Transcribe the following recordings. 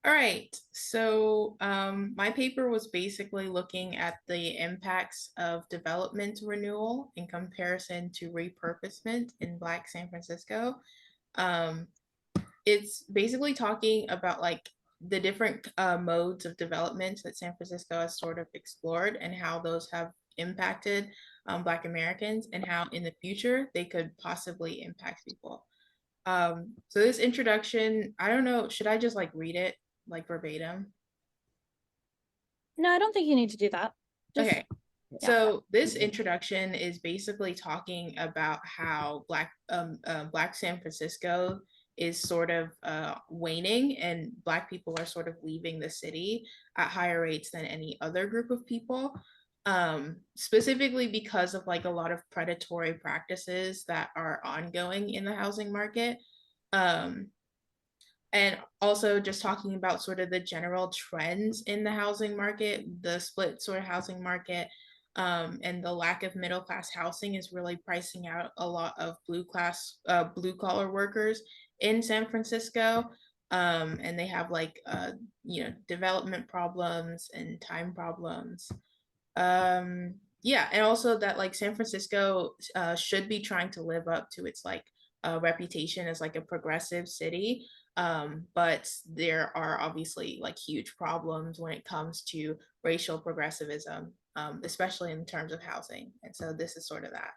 All right. So my paper was basically looking at the impacts of development renewal in comparison to repurposement in Black San Francisco. Um, it's basically talking about like the different modes of development that San Francisco has sort of explored and how those have impacted Black Americans and how in the future they could possibly impact people. So this introduction, I don't know, should I just like read it like verbatim? No, I don't think you need to do that. Just, Okay. yeah. So this introduction is basically talking about how Black San Francisco is sort of waning, and Black people are sort of leaving the city at higher rates than any other group of people. Specifically because of like a lot of predatory practices that are ongoing in the housing market. Um, and also just talking about sort of the general trends in the housing market, the split sort of housing market, and the lack of middle class housing is really pricing out a lot of blue collar workers in San Francisco. And they have like, development problems and time problems. Yeah, and also that like San Francisco should be trying to live up to its like reputation as like a progressive city. But there are obviously like huge problems when it comes to racial progressivism, especially in terms of housing. And so this is sort of that.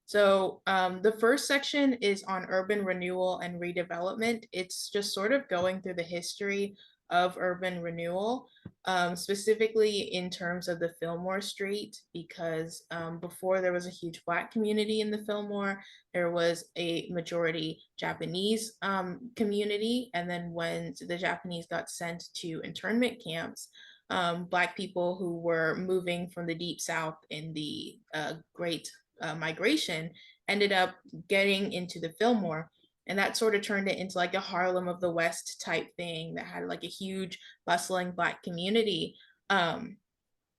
So the first section is on urban renewal and redevelopment. It's just sort of going through the history of urban renewal, specifically in terms of the Fillmore Street, because before there was a huge Black community in the Fillmore, there was a majority Japanese community. And then when the Japanese got sent to internment camps, Black people who were moving from the Deep South in the Great Migration ended up getting into the Fillmore. And that sort of turned it into like a Harlem of the West type thing that had like a huge bustling Black community. Um,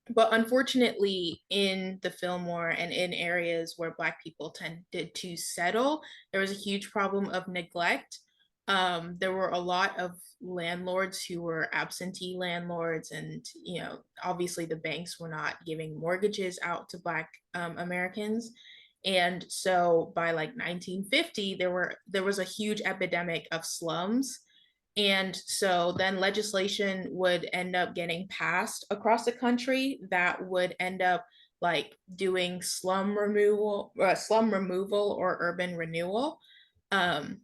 but unfortunately, in the Fillmore and in areas where Black people tended to settle, there was a huge problem of neglect. There were a lot of landlords who were absentee landlords, and obviously the banks were not giving mortgages out to Black Americans. And so by like 1950, there was a huge epidemic of slums, and so then legislation would end up getting passed across the country that would end up like doing slum removal or urban renewal. Um,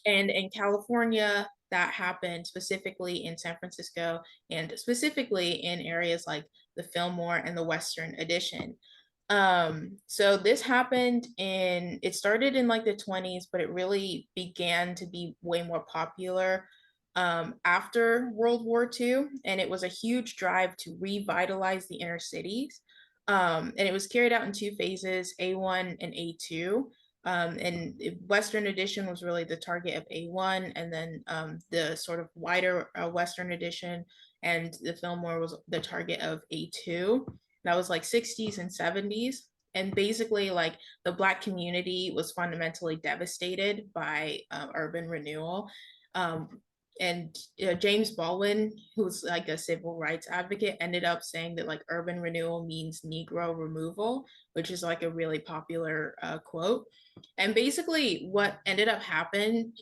and in California, that happened specifically in San Francisco and specifically in areas like the Fillmore and the Western Addition. So this it started in like the 20s, but it really began to be way more popular after World War II. And it was a huge drive to revitalize the inner cities. And it was carried out in two phases, A1 and A2. And Western Addition was really the target of A1, and then the sort of wider Western Addition and the Fillmore was the target of A2. That was like 60s and 70s. And basically, like the Black community was fundamentally devastated by urban renewal. Um, and James Baldwin, who's like a civil rights advocate, ended up saying that like urban renewal means Negro removal, which is like a really popular quote. And basically, what ended up happening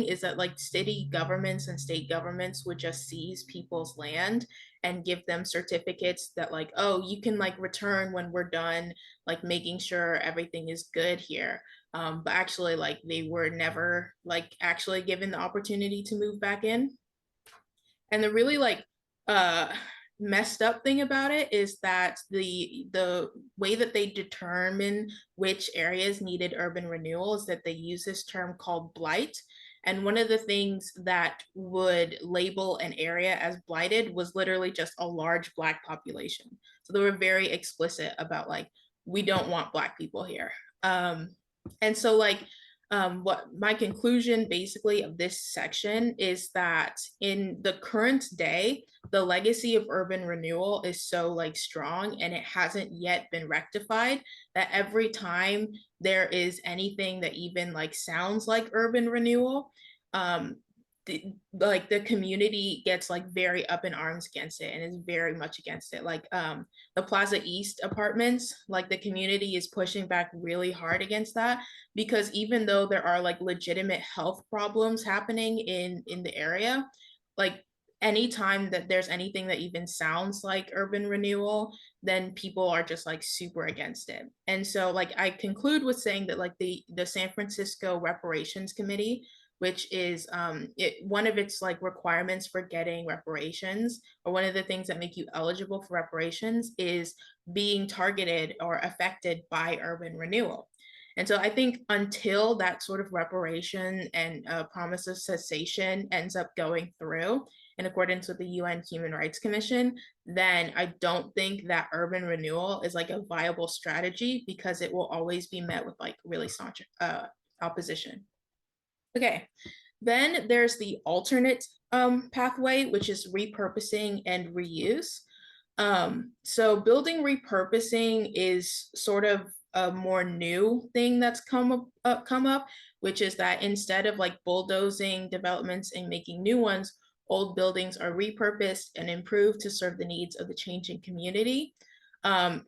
is that like city governments and state governments would just seize people's land and give them certificates that like, oh, you can like return when we're done, like making sure everything is good here. But actually, like they were never like actually given the opportunity to move back in. And the really like uh messed up thing about it is that the way that they determine which areas needed urban renewal is that they use this term called blight. And one of the things that would label an area as blighted was literally just a large Black population. So they were very explicit about like, we don't want Black people here. And so like what my conclusion basically of this section is that in the current day, the legacy of urban renewal is so like strong and it hasn't yet been rectified that every time there is anything that even like sounds like urban renewal, um, the community gets like very up in arms against it and is very much against it. Like the Plaza East apartments, like the community is pushing back really hard against that, because even though there are like legitimate health problems happening in the area, like anytime that there's anything that even sounds like urban renewal, then people are just like super against it. And so like I conclude with saying that like the San Francisco Reparations Committee, which is one of its like requirements for getting reparations, or one of the things that make you eligible for reparations, is being targeted or affected by urban renewal. And so I think until that sort of reparation and promise of cessation ends up going through in accordance with the UN Human Rights Commission, then I don't think that urban renewal is like a viable strategy, because it will always be met with like really staunch opposition. Okay, then there's the alternate pathway, which is repurposing and reuse. So building repurposing is sort of a more new thing that's come up, which is that instead of like bulldozing developments and making new ones, old buildings are repurposed and improved to serve the needs of the changing community. A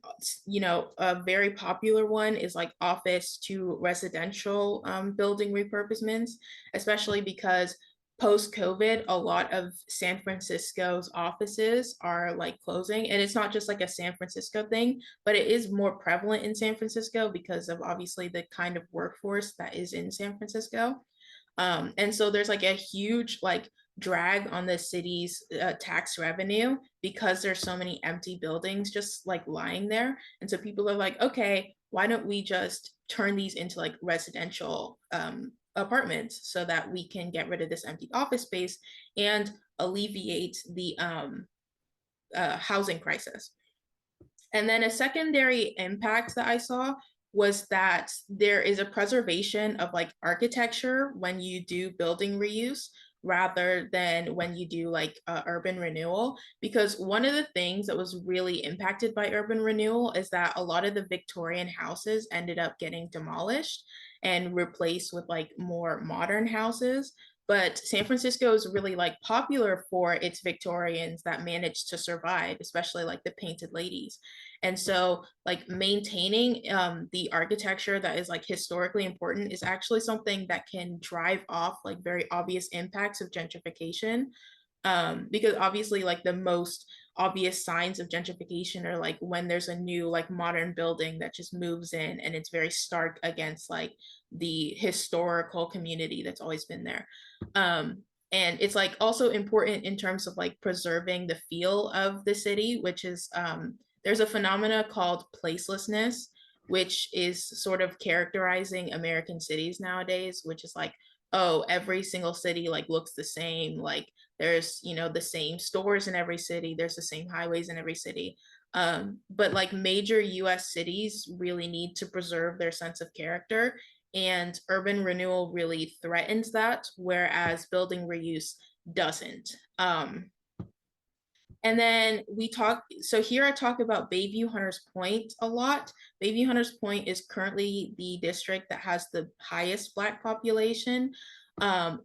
very popular one is like office to residential building repurposements, especially because post-COVID, a lot of San Francisco's offices are like closing. And it's not just like a San Francisco thing, but it is more prevalent in San Francisco because of obviously the kind of workforce that is in San Francisco. And so there's like a huge like drag on the city's tax revenue, because there's so many empty buildings just like lying there. And so people are like, okay, why don't we just turn these into like residential apartments so that we can get rid of this empty office space and alleviate the housing crisis. And then a secondary impact that I saw was that there is a preservation of like architecture when you do building reuse, rather than when you do like urban renewal. Because one of the things that was really impacted by urban renewal is that a lot of the Victorian houses ended up getting demolished and replaced with like more modern houses. But San Francisco is really like popular for its Victorians that managed to survive, especially like the painted ladies. And so like maintaining the architecture that is like historically important is actually something that can drive off like very obvious impacts of gentrification. Because obviously like the most obvious signs of gentrification are like when there's a new like modern building that just moves in and it's very stark against like the historical community that's always been there. And it's like also important in terms of like preserving the feel of the city, which is there's a phenomena called placelessness, which is sort of characterizing American cities nowadays, which is like, oh, every single city like looks the same. Like there's, the same stores in every city, there's the same highways in every city. But like major US cities really need to preserve their sense of character, and urban renewal really threatens that, whereas building reuse doesn't. And then so here I talk about Bayview Hunters Point a lot. Bayview Hunters Point is currently the district that has the highest Black population.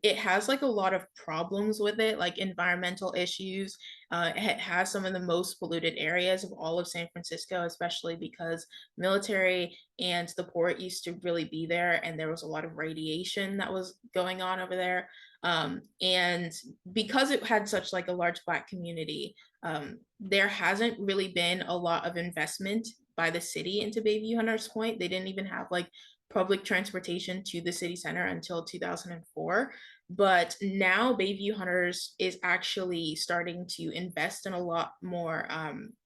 It has like a lot of problems with it, like environmental issues. It has some of the most polluted areas of all of San Francisco, especially because military and the port used to really be there, and there was a lot of radiation that was going on over there. And because it had such like a large Black community, there hasn't really been a lot of investment by the city into Bayview Hunters Point. They didn't even have like public transportation to the city center until 2004. But now Bayview Hunters is actually starting to invest in a lot more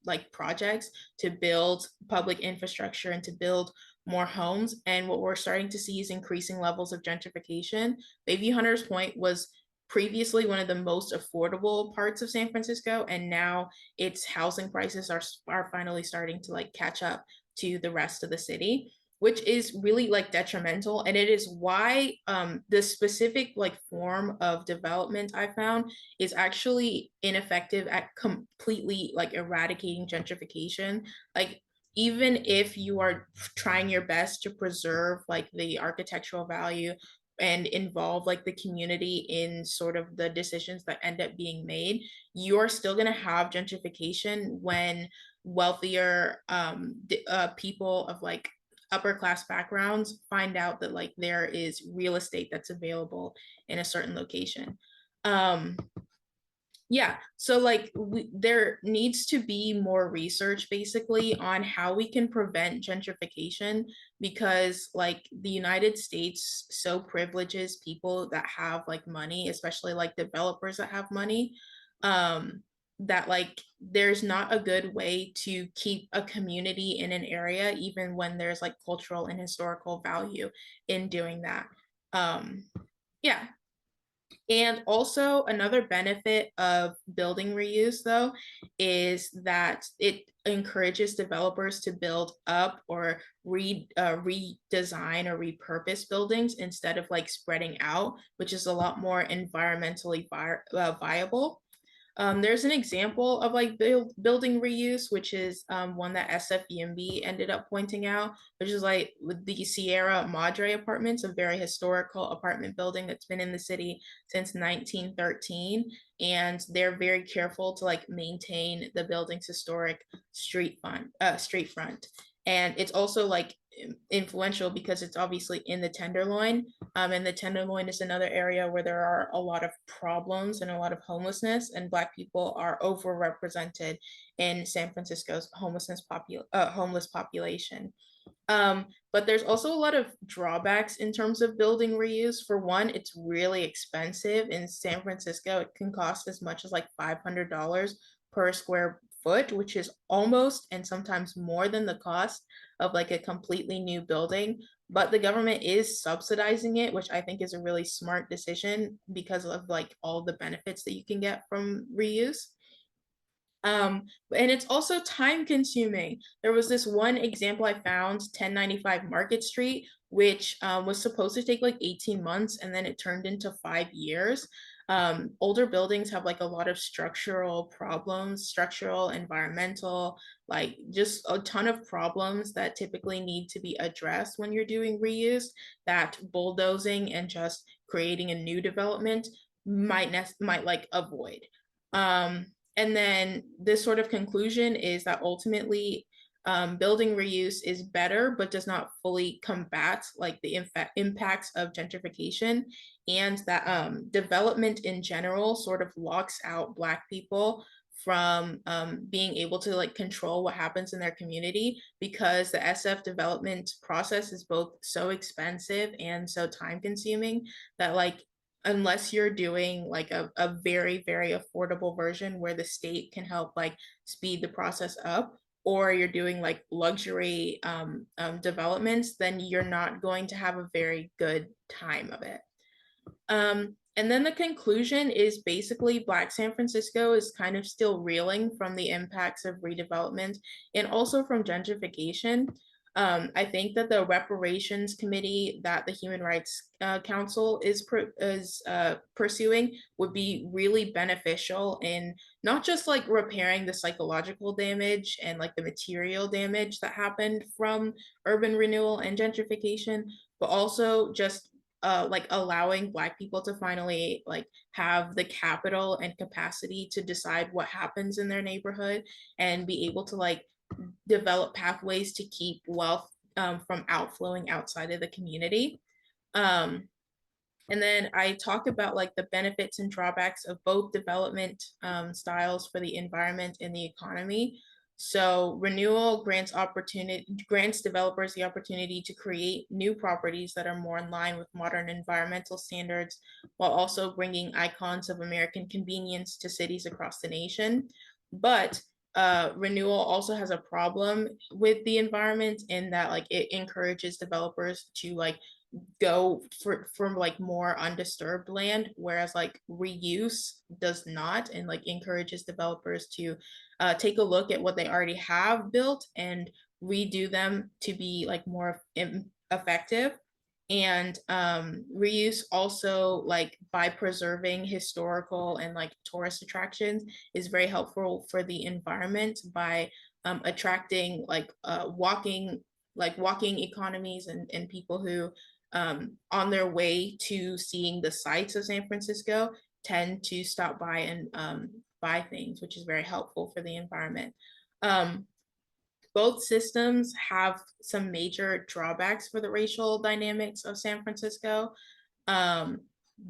like projects to build public infrastructure and to build more homes. And what we're starting to see is increasing levels of gentrification. Bayview Hunters Point was previously one of the most affordable parts of San Francisco, and now its housing prices are finally starting to like catch up to the rest of the city, which is really like detrimental. And it is why the specific like form of development I found is actually ineffective at completely like eradicating gentrification. Like even if you are trying your best to preserve like the architectural value and involve like the community in sort of the decisions that end up being made, you're still going to have gentrification when wealthier people of like upper class backgrounds find out that like there is real estate that's available in a certain location. um yeah, so like there needs to be more research basically on how we can prevent gentrification, because like the United States so privileges people that have like money, especially like developers that have money, um that like there's not a good way to keep a community in an area even when there's like cultural and historical value in doing that. Yeah, and also another benefit of building reuse though is that it encourages developers to build up or redesign or repurpose buildings instead of like spreading out, which is a lot more environmentally viable. There's an example of like building reuse, which is one that SFUMB ended up pointing out, which is like with the Sierra Madre Apartments, a very historical apartment building that's been in the city since 1913. And they're very careful to like maintain the building's historic street front. And it's also like influential because it's obviously in the Tenderloin, and the Tenderloin is another area where there are a lot of problems and a lot of homelessness, and Black people are overrepresented in San Francisco's homeless population. But there's also a lot of drawbacks in terms of building reuse. For one, it's really expensive. In San Francisco, it can cost as much as like $500 per square foot, which is almost and sometimes more than the cost of like a completely new building. But the government is subsidizing it, which I think is a really smart decision because of like all the benefits that you can get from reuse. And it's also time consuming. There was this one example I found, 1095 Market Street, which was supposed to take like 18 months and then it turned into 5 years. Older buildings have like a lot of structural problems, structural, environmental, like just a ton of problems that typically need to be addressed when you're doing reuse, that bulldozing and just creating a new development might like avoid. And then this sort of conclusion is that ultimately building reuse is better, but does not fully combat like the impacts of gentrification, and that development in general sort of locks out Black people from being able to like control what happens in their community, because the SF development process is both so expensive and so time consuming that like unless you're doing like a very, very affordable version where the state can help like speed the process up, or you're doing like luxury developments, then you're not going to have a very good time of it. And then the conclusion is basically Black San Francisco is kind of still reeling from the impacts of redevelopment and also from gentrification. I think that the reparations committee that the Human Rights Council is pursuing would be really beneficial in not just like repairing the psychological damage and like the material damage that happened from urban renewal and gentrification, but also just like allowing Black people to finally like have the capital and capacity to decide what happens in their neighborhood and be able to like develop pathways to keep wealth from outflowing outside of the community. Um, and then I talk about like the benefits and drawbacks of both development styles for the environment and the economy. So renewal grants developers the opportunity to create new properties that are more in line with modern environmental standards, while also bringing icons of American convenience to cities across the nation. But renewal also has a problem with the environment in that like it encourages developers to like go from like more undisturbed land, whereas like reuse does not, and like encourages developers to take a look at what they already have built and redo them to be like more effective. And reuse also, like by preserving historical and like tourist attractions, is very helpful for the environment by attracting like walking economies and people who on their way to seeing the sights of San Francisco tend to stop by and buy things, which is very helpful for the environment. Um, both systems have some major drawbacks for the racial dynamics of San Francisco. Um,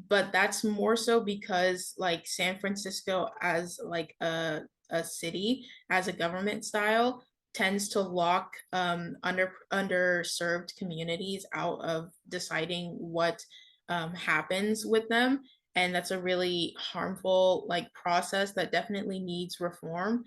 but that's more so because like San Francisco as like a city, as a government style, tends to lock underserved communities out of deciding what happens with them. And that's a really harmful like process that definitely needs reform.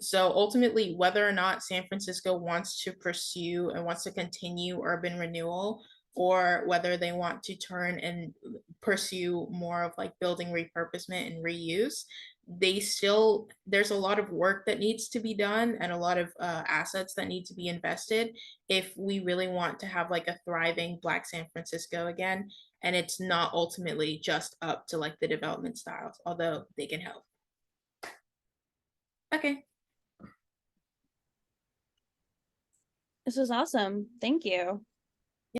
So ultimately, whether or not San Francisco wants to pursue and wants to continue urban renewal, or whether they want to turn and pursue more of like building repurposement and reuse, there's a lot of work that needs to be done and a lot of assets that need to be invested if we really want to have like a thriving Black San Francisco again. And it's not ultimately just up to like the development styles, although they can help. Okay. This was awesome. Thank you.